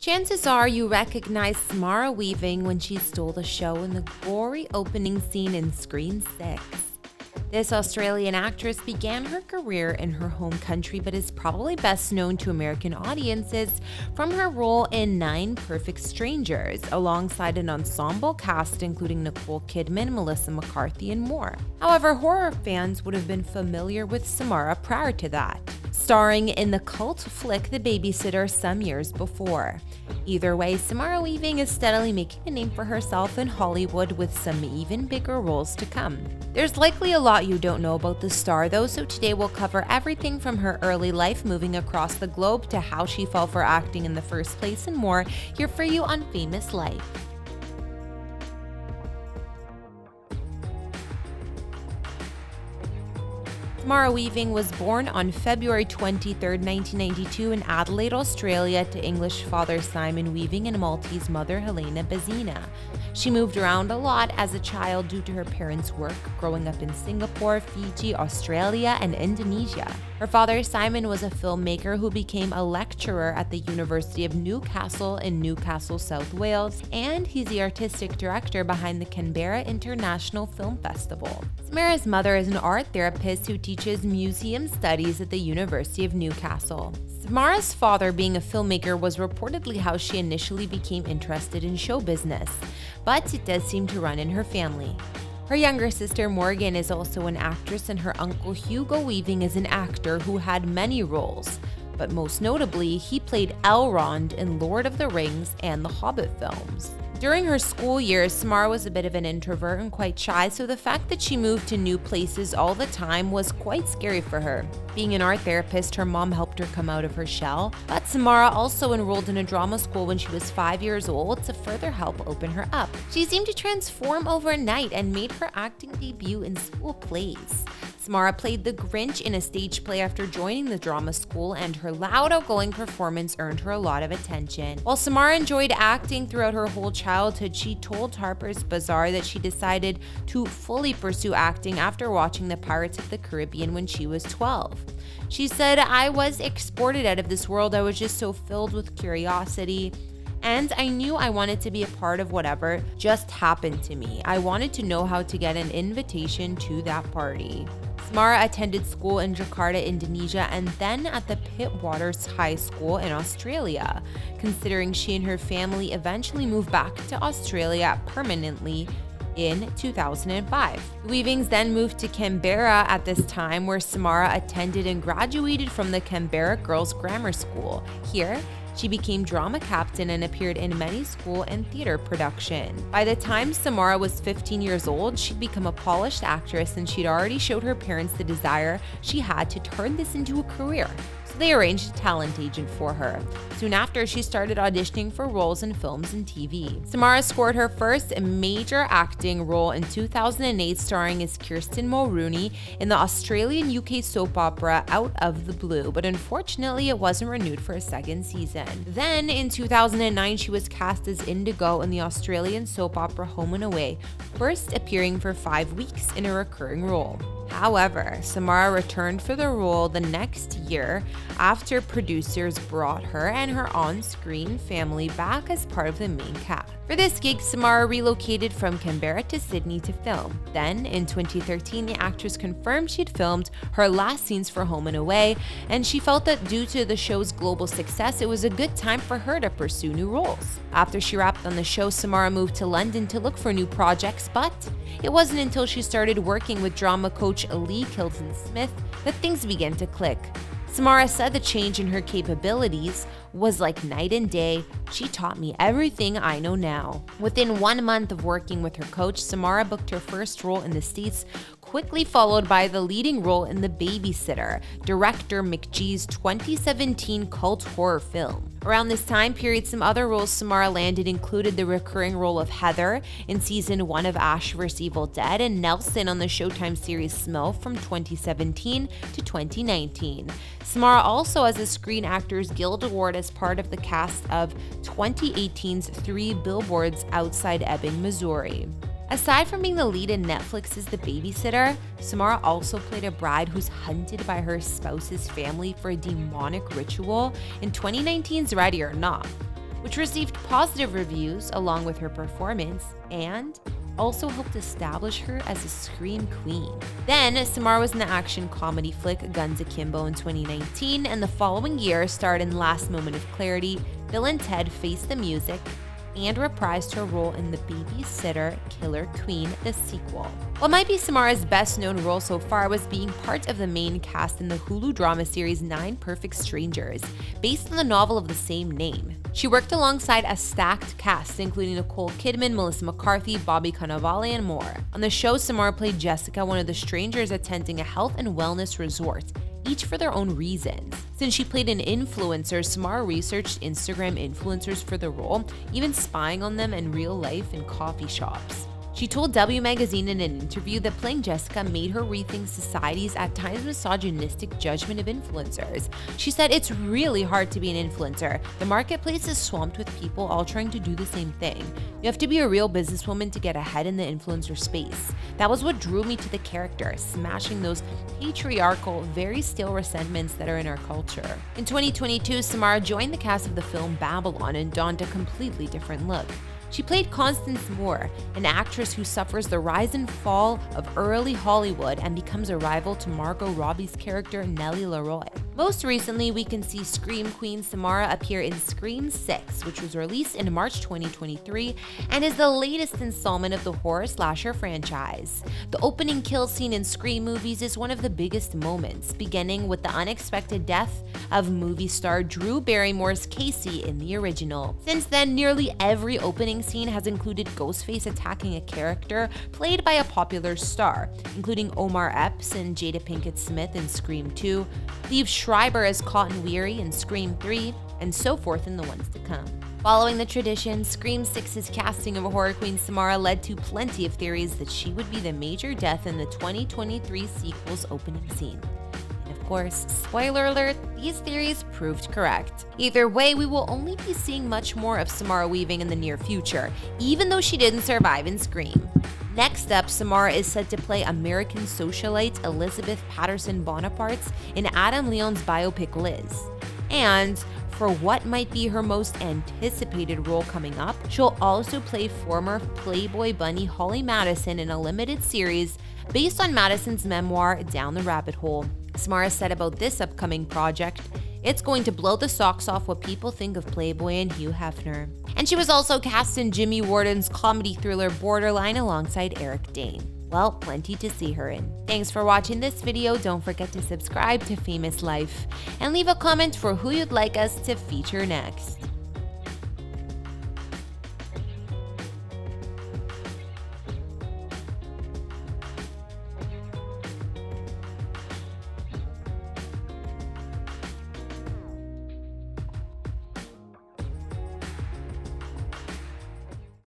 Chances are you recognize Samara Weaving when she stole the show in the gory opening scene in Scream 6. This Australian actress began her career in her home country but is probably best known to American audiences from her role in Nine Perfect Strangers, alongside an ensemble cast including Nicole Kidman, Melissa McCarthy, and more. However, horror fans would have been familiar with Samara prior to that, starring in the cult flick The Babysitter some years before. Either way, Samara Weaving is steadily making a name for herself in Hollywood with some even bigger roles to come. There's likely a lot you don't know about the star though, so today we'll cover everything from her early life moving across the globe to how she fell for acting in the first place and more, here for you on Famous Life. Samara Weaving was born on February 23, 1992 in Adelaide, Australia, to English father Simon Weaving and Maltese mother Helena Bezina. She moved around a lot as a child due to her parents' work, growing up in Singapore, Fiji, Australia, and Indonesia. Her father Simon was a filmmaker who became a lecturer at the University of Newcastle in Newcastle, South Wales, and he's the artistic director behind the Canberra International Film Festival. Samara's mother is an art therapist who teaches museum studies at the University of Newcastle. Samara's father, being a filmmaker, was reportedly how she initially became interested in show business, but it does seem to run in her family. Her younger sister Morgan is also an actress, and her uncle Hugo Weaving is an actor who had many roles, but most notably, he played Elrond in Lord of the Rings and the Hobbit films. During her school years, Samara was a bit of an introvert and quite shy, so the fact that she moved to new places all the time was quite scary for her. Being an art therapist, her mom helped her come out of her shell, but Samara also enrolled in a drama school when she was 5 years old to further help open her up. She seemed to transform overnight and made her acting debut in school plays. Samara played the Grinch in a stage play after joining the drama school, and her loud, outgoing performance earned her a lot of attention. While Samara enjoyed acting throughout her whole childhood, she told Harper's Bazaar that she decided to fully pursue acting after watching the Pirates of the Caribbean when she was 12. She said, "I was exported out of this world. I was just so filled with curiosity. And I knew I wanted to be a part of whatever just happened to me. I wanted to know how to get an invitation to that party." Samara attended school in Jakarta, Indonesia, and then at the Pittwaters High School in Australia, considering she and her family eventually moved back to Australia permanently in 2005. The Weavings then moved to Canberra at this time, where Samara attended and graduated from the Canberra Girls Grammar School. Here, she became drama captain and appeared in many school and theater productions. By the time Samara was 15 years old, she'd become a polished actress, and she'd already showed her parents the desire she had to turn this into a career. So they arranged a talent agent for her. Soon after, she started auditioning for roles in films and TV. Samara scored her first major acting role in 2008, starring as Kirsten Mulrooney in the Australian-UK soap opera Out of the Blue, but unfortunately it wasn't renewed for a second season. Then, in 2009, she was cast as Indigo in the Australian soap opera Home and Away, first appearing for 5 weeks in a recurring role. However, Samara returned for the role the next year after producers brought her and her on-screen family back as part of the main cast. For this gig, Samara relocated from Canberra to Sydney to film. Then, in 2013, the actress confirmed she'd filmed her last scenes for Home and Away, and she felt that due to the show's global success, it was a good time for her to pursue new roles. After she wrapped on the show, Samara moved to London to look for new projects, but it wasn't until she started working with drama coach Lee Kilton-Smith that things began to click. Samara said the change in her capabilities was like night and day. "She taught me everything I know now." Within 1 month of working with her coach, Samara booked her first role in the States, quickly followed by the leading role in The Babysitter, director McGee's 2017 cult horror film. Around this time period, some other roles Samara landed included the recurring role of Heather in season 1 of Ash vs. Evil Dead and Nelson on the Showtime series Smell from 2017 to 2019. Samara also has a Screen Actors Guild Award as part of the cast of 2018's 3 Billboards Outside Ebbing, Missouri. Aside from being the lead in Netflix's The Babysitter, Samara also played a bride who's hunted by her spouse's family for a demonic ritual in 2019's Ready or Not. which received positive reviews along with her performance and also helped establish her as a scream queen. Then, Samara was in the action comedy flick Guns Akimbo in 2019, and the following year starred in Last Moment of Clarity, Bill and Ted Face the Music, and reprised her role in The Babysitter Killer Queen, the sequel. What might be Samara's best-known role so far was being part of the main cast in the Hulu drama series Nine Perfect Strangers, based on the novel of the same name. She worked alongside a stacked cast, including Nicole Kidman, Melissa McCarthy, Bobby Cannavale, and more. On the show, Samara played Jessica, one of the strangers attending a health and wellness resort, each for their own reasons. Since she played an influencer, Samara researched Instagram influencers for the role, even spying on them in real life in coffee shops. She told W Magazine in an interview that playing Jessica made her rethink society's at times misogynistic judgment of influencers. She said, "It's really hard to be an influencer. The marketplace is swamped with people all trying to do the same thing. You have to be a real businesswoman to get ahead in the influencer space. That was what drew me to the character, smashing those patriarchal, very stale resentments that are in our culture." In 2022, Samara joined the cast of the film Babylon and donned a completely different look. She played Constance Moore, an actress who suffers the rise and fall of early Hollywood and becomes a rival to Margot Robbie's character Nellie Leroy. Most recently, we can see Scream Queen Samara appear in Scream 6, which was released in March 2023 and is the latest installment of the horror slasher franchise. The opening kill scene in Scream movies is one of the biggest moments, beginning with the unexpected death of movie star Drew Barrymore's Casey in the original. Since then, nearly every opening scene has included Ghostface attacking a character played by a popular star, including Omar Epps and Jada Pinkett Smith in Scream 2, Liev Schreiber as Cotton Weary in Scream 3, and so forth in the ones to come. Following the tradition, Scream 6's casting of horror queen Samara led to plenty of theories that she would be the major death in the 2023 sequel's opening scene. Of course, spoiler alert, these theories proved correct. Either way, we will only be seeing much more of Samara Weaving in the near future, even though she didn't survive in Scream. Next up, Samara is set to play American socialite Elizabeth Patterson Bonaparte in Adam Leon's biopic Liz. And for what might be her most anticipated role coming up, she'll also play former Playboy bunny Holly Madison in a limited series based on Madison's memoir Down the Rabbit Hole. Samara said about this upcoming project, "It's going to blow the socks off what people think of Playboy and Hugh Hefner." And she was also cast in Jimmy Warden's comedy thriller Borderline alongside Eric Dane. Well, plenty to see her in. Thanks for watching this video. Don't forget to subscribe to Famous Life and leave a comment for who you'd like us to feature next.